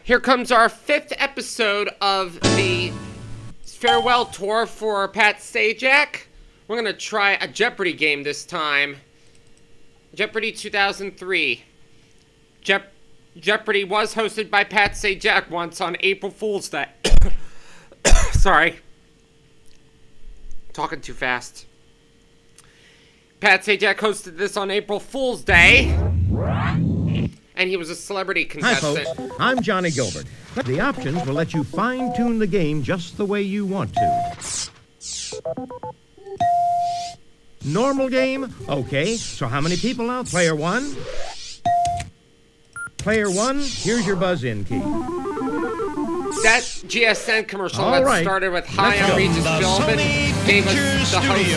Here comes our 5th episode of the farewell tour for Pat Sajak. We're going to try a Jeopardy game this time. Jeopardy 2003. Jeopardy was hosted by Pat Sajak once on April Fool's Day. Sorry. Talking too fast. Pat Sajak hosted this on April Fool's Day. And he was a celebrity contestant. Hi, folks. I'm Johnny Gilbert. The options will let you fine-tune the game just the way you want to. Normal game? Okay, so how many people now? Player one? Player one, here's your buzz-in key. That GSN commercial All that right. started with Hi, I'm Regis Philbin gave us the hosts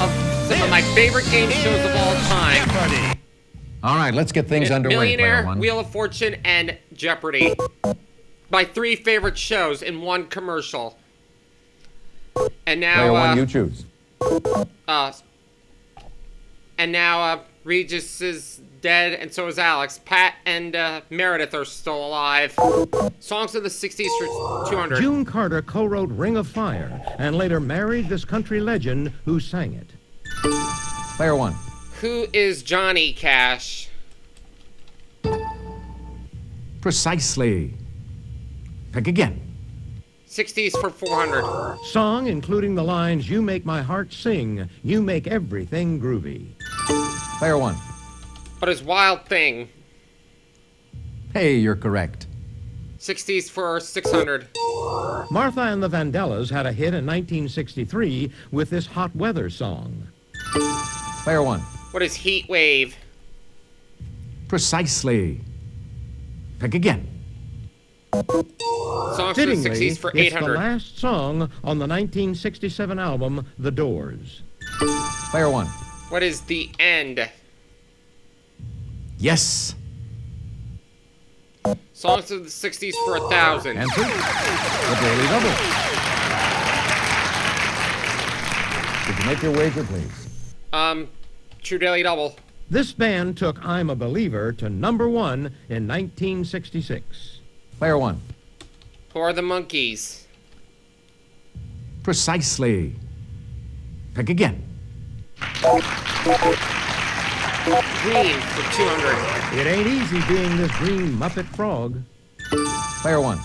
of some of my favorite game shows of all time. Jeopardy. All right, let's get things underway. Millionaire, Player one. Wheel of Fortune, and Jeopardy. My 3 favorite shows in one commercial. And now, Player one, you choose. And now, Regis is dead, and so is Alex. Pat and Meredith are still alive. Songs of the 60s for 200. June Carter co-wrote Ring of Fire and later married this country legend who sang it. Player one. Who is Johnny Cash? Precisely. Pick again. 60s for 400. Song including the lines, "You make my heart sing, you make everything groovy." Player one. What is Wild Thing? Hey, you're correct. 60s for 600. Martha and the Vandellas had a hit in 1963 with this hot weather song. Player one. What is Heat Wave? Precisely. Pick again. Songs for the Fittingly, 60s for it's 800. the last song on the 1967 album, The Doors. Player one. What is The End? Yes. Songs of the 60s for 1,000. And two. The Daily Double. Could you make your wager, please? True Daily Double. This band took I'm a Believer to #1 in 1966. Player one. Who are the Monkees? Precisely. Pick again. Green for 200. It ain't easy being this green Muppet frog. Player one.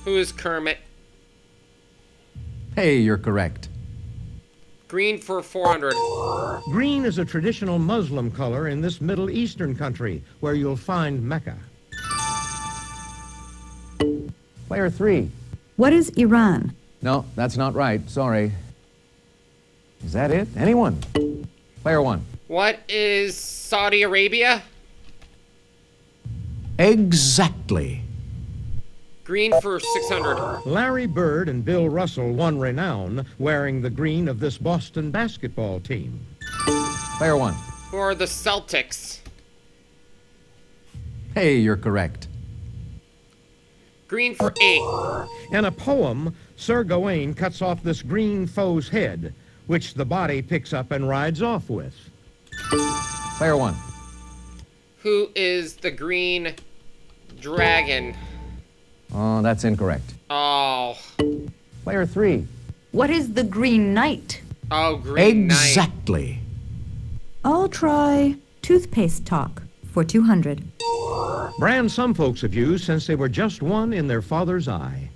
Who is Kermit? Hey, you're correct. Green for 400. Green is a traditional Muslim color in this Middle Eastern country where you'll find Mecca. Player three. What is Iran? No, that's not right. Sorry. Is that it? Anyone? Player one. What is Saudi Arabia? Exactly. Green for 600. Larry Bird and Bill Russell won renown wearing the green of this Boston basketball team. Player one. Who are the Celtics? Hey, you're correct. Green for 8. In a poem, Sir Gawain cuts off this green foe's head, which the body picks up and rides off with. Player one. Who is the Green Dragon? Oh, that's incorrect. Oh. Player three. What is the Green Knight? Oh, Green Knight. Exactly. I'll try toothpaste talk for 200. Brand some folks have used since they were just one in their father's eye.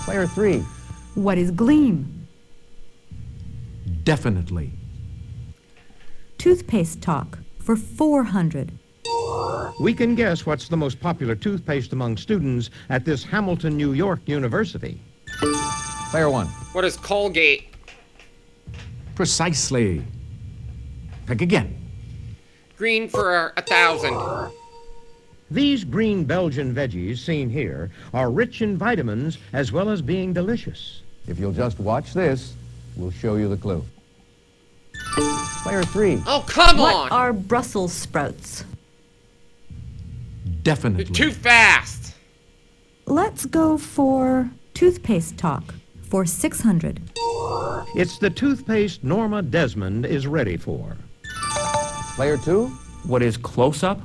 Player three. What is Gleam? Definitely. Toothpaste talk for 400. We can guess what's the most popular toothpaste among students at this Hamilton, New York University. Player one. What is Colgate? Precisely. Pick again. Green for 1,000. These green Belgian veggies seen here are rich in vitamins as well as being delicious. If you'll just watch this, we'll show you the clue. Player three. Oh, come What on! are Brussels sprouts? Definitely. You're too fast. Let's go for toothpaste talk for 600. It's the toothpaste Norma Desmond is ready for. Player two. What is close-up?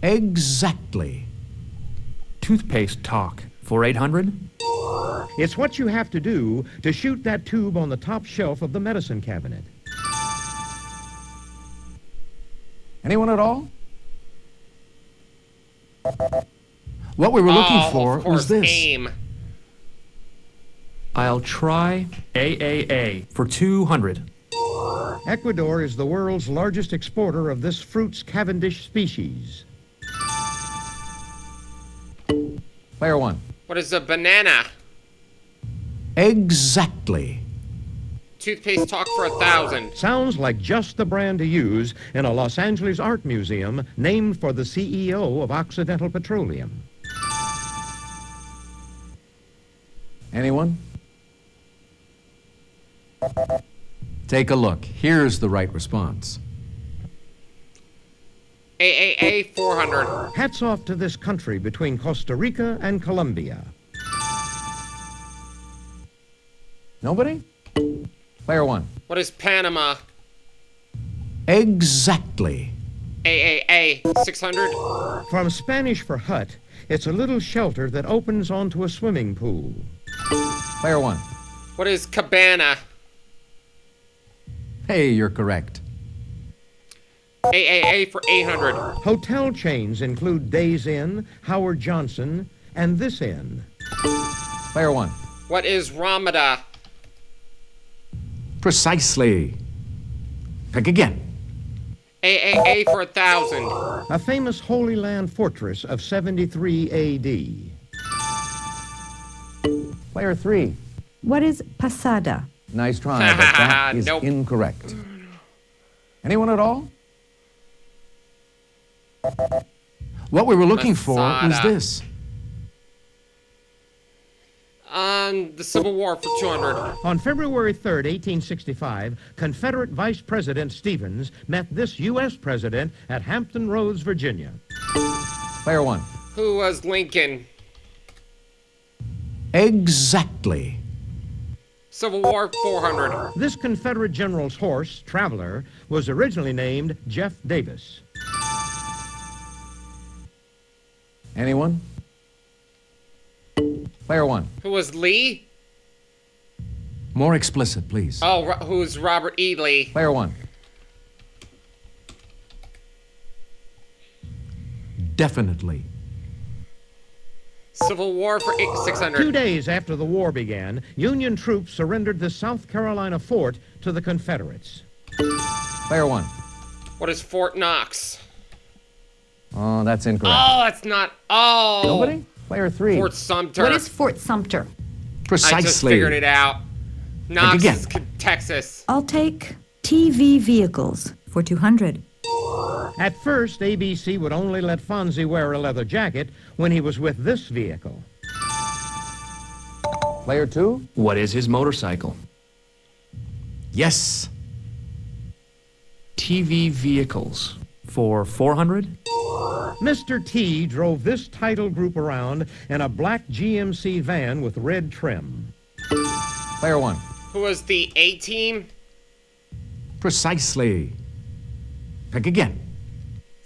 Exactly. Toothpaste talk for 800. It's what you have to do to shoot that tube on the top shelf of the medicine cabinet. Anyone at all? What we were looking Oh, for of course, was this. aim. I'll try AAA for 200. Ecuador is the world's largest exporter of this fruit's Cavendish species. Player one. What is a banana? Exactly. Toothpaste talk for 1,000. Sounds like just the brand to use in a Los Angeles art museum named for the CEO of Occidental Petroleum. Anyone? Take a look. Here's the right response. AAA 400. Hats off to this country between Costa Rica and Colombia. Nobody? Player one. What is Panama? Exactly. AAA 600. From Spanish for hut, it's a little shelter that opens onto a swimming pool. Player one. What is cabana? Hey, you're correct. AAA for 800. Hotel chains include Days Inn, Howard Johnson, and This Inn. Player one. What is Ramada? Precisely. Pick again. AAA for 1,000. A famous Holy Land fortress of 73 A.D. Player three. What is pasada? Nice try, but that is Nope. incorrect. Anyone at all? What we were looking for was Masada. this. The Civil War for 200. On February 3rd, 1865, Confederate Vice President Stevens met this U.S. president at Hampton Roads, Virginia. Player one. Who was Lincoln? Exactly. Civil War 400. This Confederate general's horse, Traveler, was originally named Jeff Davis. Anyone? Player one. Who was Lee? More explicit, please. Oh, who's Robert E. Lee? Player one. Definitely. Civil War for 600. 2 days after the war began, Union troops surrendered the South Carolina fort to the Confederates. Player one. What is Fort Knox? Oh, that's incorrect. Oh, that's not. Oh. Nobody? Player three. Fort Sumter. What is Fort Sumter? Precisely. I just figured it out. Knox again. is Texas. I'll take TV vehicles for 200. At first, ABC would only let Fonzie wear a leather jacket when he was with this vehicle. Player two. What is his motorcycle? Yes. TV vehicles for 400. Mr. T drove this title group around in a black GMC van with red trim. Player one. Who was the A-team? Precisely. Pick again.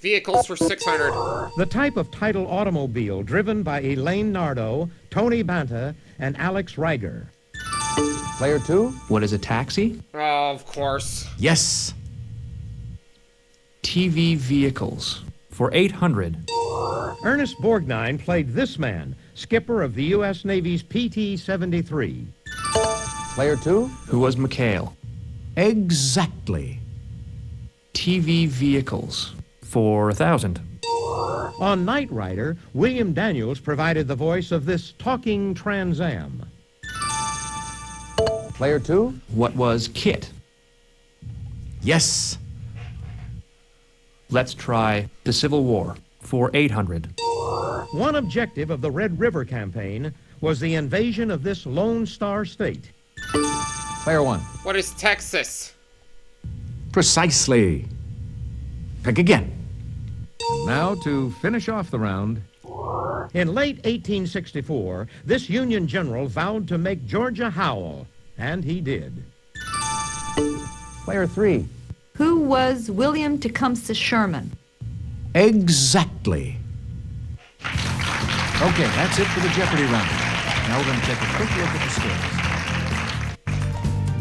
Vehicles for 600. The type of title automobile driven by Elaine Nardo, Tony Banta, and Alex Reiger. Player two. What is a taxi? Oh, of course. Yes. TV vehicles for 800. Ernest Borgnine played this man, skipper of the U.S. Navy's PT-73. Player two. Who was McHale? Exactly. TV vehicles for 1,000. On Knight Rider, William Daniels provided the voice of this talking Trans Am. Player two. What was Kit? Yes. Let's try the Civil War for 800. One objective of the Red River Campaign was the invasion of this Lone Star State. Player one. What is Texas? Precisely. Pick again. And now to finish off the round. In late 1864, this Union general vowed to make Georgia howl, and he did. Player three. Who was William Tecumseh Sherman? Exactly. Okay, that's it for the Jeopardy round. Now we're going to take a quick look at the scores.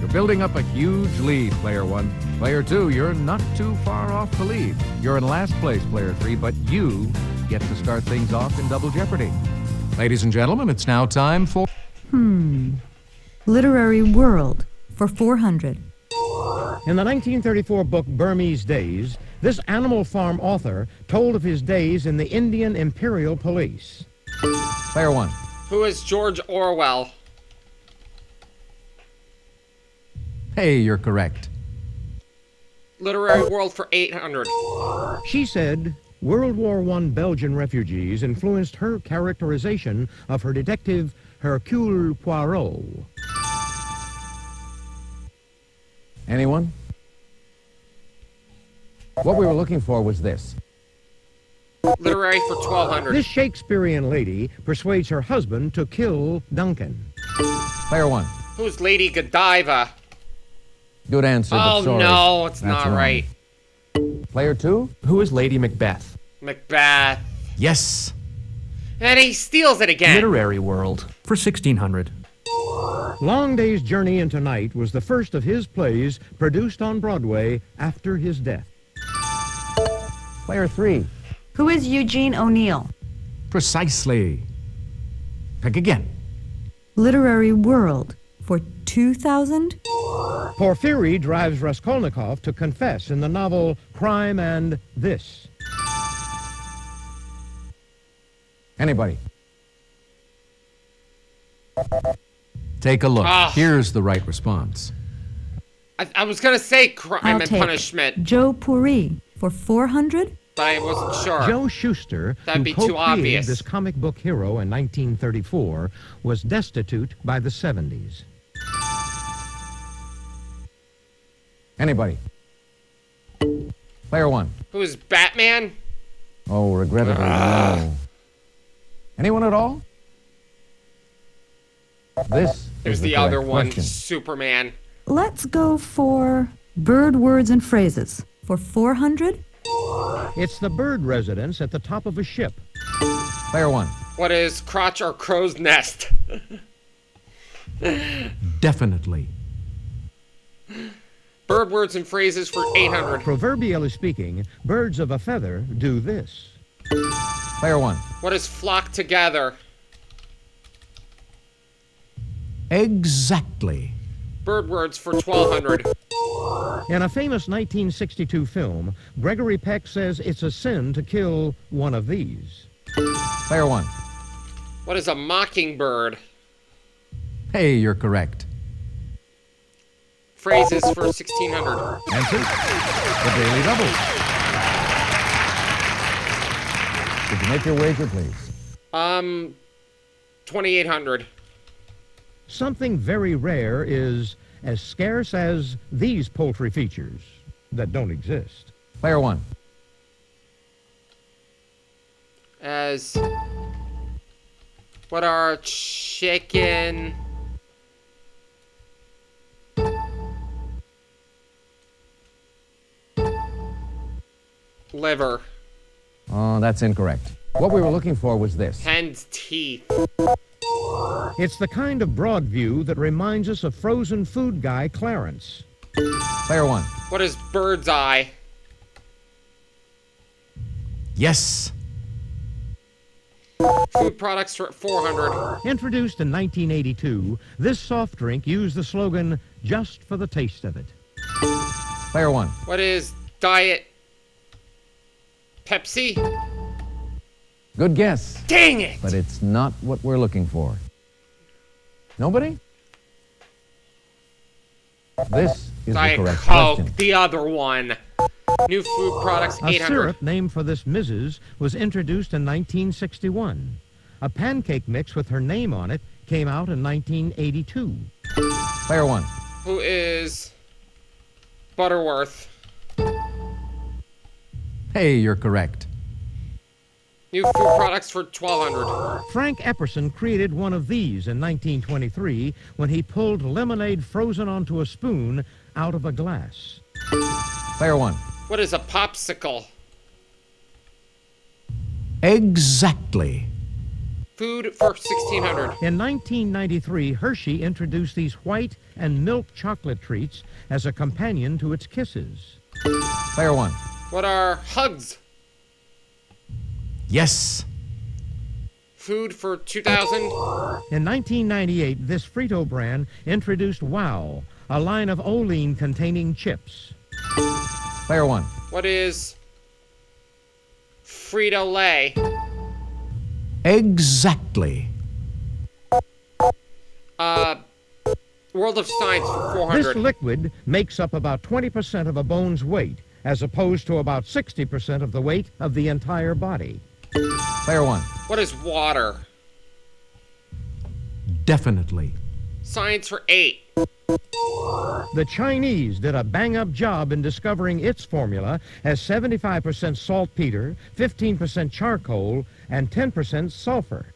You're building up a huge lead, Player 1. Player 2, you're not too far off the lead. You're in last place, Player 3, but you get to start things off in Double Jeopardy. Ladies and gentlemen, it's now time for... Literary world for 400. In the 1934 book Burmese Days, this Animal Farm author told of his days in the Indian Imperial Police. Player 1. Who is George Orwell? Hey, you're correct. Literary world for 800. She said World War I Belgian refugees influenced her characterization of her detective Hercule Poirot. Anyone? What we were looking for was this. Literary for 1200. This Shakespearean lady persuades her husband to kill Duncan. Player 1. Who's Lady Godiva? Good answer, but Oh sorry. no, it's That's not wrong. right. Player 2? Who is Lady Macbeth? Macbeth. Yes. And he steals it again. Literary world for 1600. Long Day's Journey into Night was the first of his plays produced on Broadway after his death. Player 3. Who is Eugene O'Neill? Precisely. Pick again. Literary world for 2000. Porfiry drives Raskolnikov to confess in the novel Crime and This. Anybody? Take a look. Ah. Here's the right response. I was gonna say Crime I'll and take Punishment, Joe Pourri for 400. but I wasn't sure. Joe Shuster, That'd who be too co-created obvious. this comic book hero in 1934, was destitute by the 70s. Anybody? Player 1. Who is Batman? Oh, regrettably, no. Anyone at all? This There's is the correct other one, question. Superman. Let's go for bird words and phrases for 400. It's the bird residence at the top of a ship. Player 1. What is crotch or crow's nest? Definitely. Bird words and phrases for 800. Proverbially speaking, birds of a feather do this. Player 1. What is flock together? Exactly. Bird words for 1200. In a famous 1962 film, Gregory Peck says it's a sin to kill one of these. Player 1. What is a mockingbird? Hey, you're correct. Phrases for 1600. Answer? The Daily Double. Could you make your wager, please? 2800. Something very rare is as scarce as these poultry features that don't exist. Player 1. As what are chicken? Liver. Oh, that's incorrect. What we were looking for was this. Hen's teeth. It's the kind of broad view that reminds us of frozen food guy Clarence. Player 1. What is bird's eye? Yes. Food products for 400. Introduced in 1982, this soft drink used the slogan, "Just for the taste of it." Player 1. What is Diet Pepsi? Good guess, Dang it! but it's not what we're looking for. Nobody? This is Diet the correct Coke, question. the other one. New food products, A 800. syrup named for this Mrs. was introduced in 1961. A pancake mix with her name on it came out in 1982. Player 1. Who is Butterworth? Hey, you're correct. New food products for 1200. Frank Epperson created one of these in 1923 when he pulled lemonade frozen onto a spoon out of a glass. Player 1. What is a popsicle? Exactly. Food for 1600. In 1993, Hershey introduced these white and milk chocolate treats as a companion to its kisses. Player 1. What are hugs? Yes. Food for 2000. In 1998, this Frito brand introduced Wow, a line of Olean containing chips. Player 1. What is Frito-Lay? Exactly. World of Science for This 400. liquid makes up about 20% of a bone's weight, as opposed to about 60% of the weight of the entire body. Player 1. What is water? Definitely. Science for 8. The Chinese did a bang-up job in discovering its formula as 75% saltpeter, 15% charcoal, and 10% sulfur.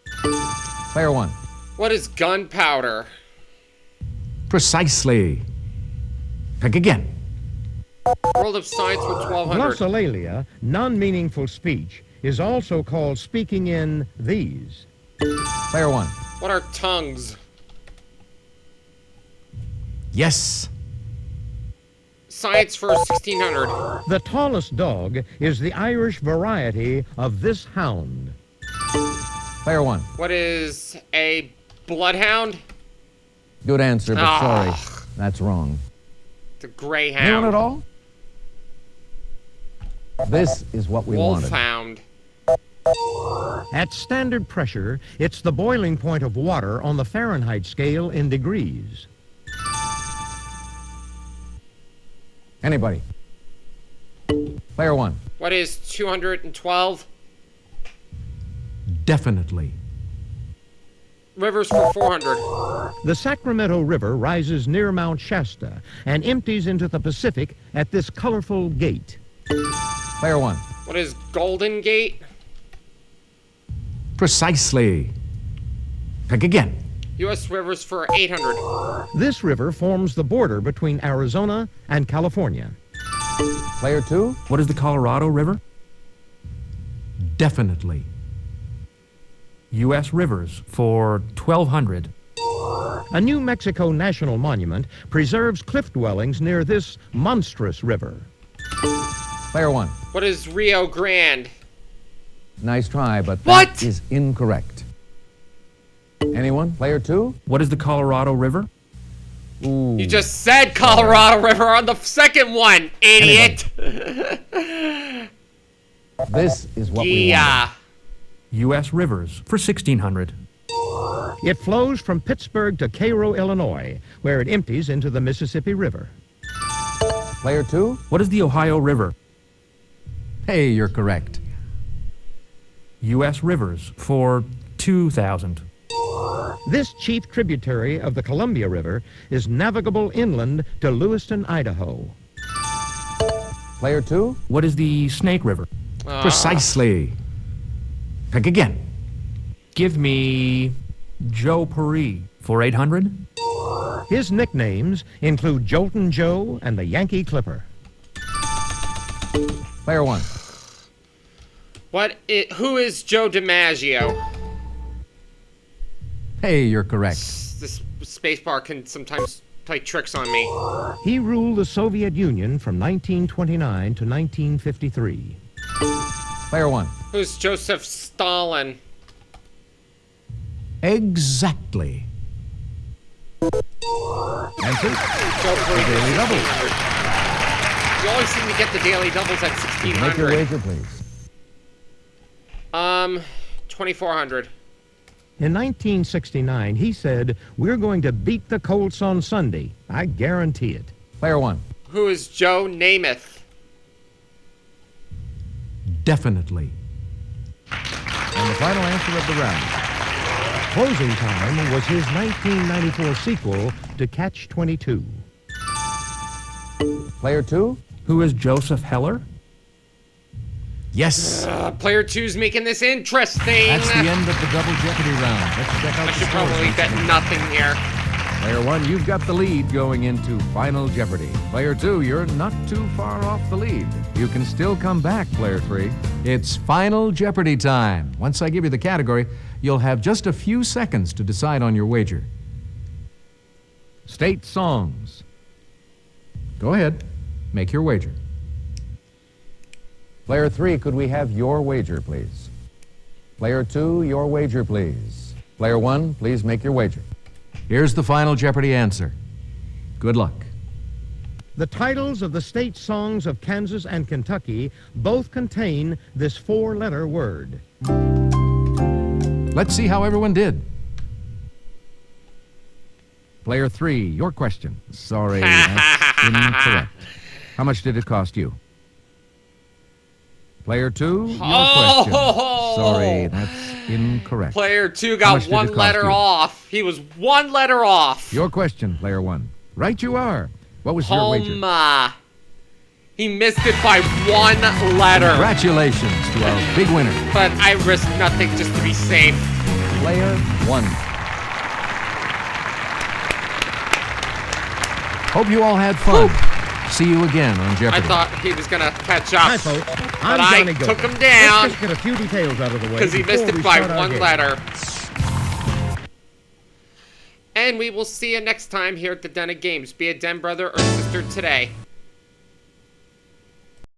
Player 1. What is gunpowder? Precisely. Pick again. World of Science for 1200. Glossolalia, non-meaningful speech, is also called speaking in these. Player 1. What are tongues? Yes. Science for 1600. The tallest dog is the Irish variety of this hound. Player 1. What is a bloodhound? Good answer, but Ah. sorry. That's wrong. The Anyone greyhound. at all? This is what we wanted. Wolfhound. At standard pressure, it's the boiling point of water on the Fahrenheit scale in degrees. Anybody? Player 1. What is 212? Definitely. Rivers for 400. The Sacramento River rises near Mount Shasta and empties into the Pacific at this colorful gate. Player 1. What is Golden Gate? Precisely. Pick again. U.S. rivers for 800. This river forms the border between Arizona and California. Player 2. What is the Colorado River? Definitely. U.S. rivers for 1200. A New Mexico national monument preserves cliff dwellings near this monstrous river. Player 1. What is Rio Grande? Nice try, but What? that is incorrect. Anyone? Player 2? What is the Colorado River? Ooh. You just said Colorado River on the second one, idiot. This is what we wanted. Yeah. U.S. rivers for 1600. It flows from Pittsburgh to Cairo, Illinois, where it empties into the Mississippi River. Player 2? What is the Ohio River? Hey, you're correct. U.S. rivers for 2000. This chief tributary of the Columbia River is navigable inland to Lewiston, Idaho. Player 2? What is the Snake River? Precisely. Pick again. Give me Joe Paris for 800. His nicknames include Joltin' Joe and the Yankee Clipper. Player 1. Who is Joe DiMaggio? Hey, you're correct. This spacebar can sometimes play tricks on me. He ruled the Soviet Union from 1929 to 1953. Player 1. Who's Joseph Stalin? Exactly. Answer? Joe Paris for Daily double. 1600. You always seem to get the daily doubles at Make your 1600. wager, please. 2400. In 1969, he said, "We're going to beat the Colts on Sunday. I guarantee it." Player 1. Who is Joe Namath? Definitely. And the final answer of the round. Closing time was his 1994 sequel to Catch-22. Player 2? Who is Joseph Heller? Yes. Player 2's making this interesting. That's the end of the double Jeopardy round. Let's check out I the should scores. probably bet nothing here. Player 1, you've got the lead going into Final Jeopardy. Player 2, you're not too far off the lead. You can still come back, Player 3. It's Final Jeopardy time. Once I give you the category, you'll have just a few seconds to decide on your wager. State songs. Go ahead. Make your wager. Player 3, could we have your wager, please? Player 2, your wager, please. Player 1, please make your wager. Here's the Final Jeopardy answer. Good luck. The titles of the state songs of Kansas and Kentucky both contain this four-letter word. Let's see how everyone did. Player 3, your question. Sorry, that's incorrect. How much did it cost you? Player 2, your question. Sorry, that's incorrect. Player 2 got one letter off. He was one letter off. Your question, Player 1. Right you are. What was your wager? He missed it by one letter. Congratulations to our big winner. But I risked nothing just to be safe. Player 1. Hope you all had fun. See you again on Jeopardy. I thought he was going to catch up. Hi, folks. I'm But I Johnny Go. took him down. Let's just get a few details out of the way Because he missed before it we by start our one game. letter. And we will see you next time here at the Den of Games. Be a Den brother or sister today.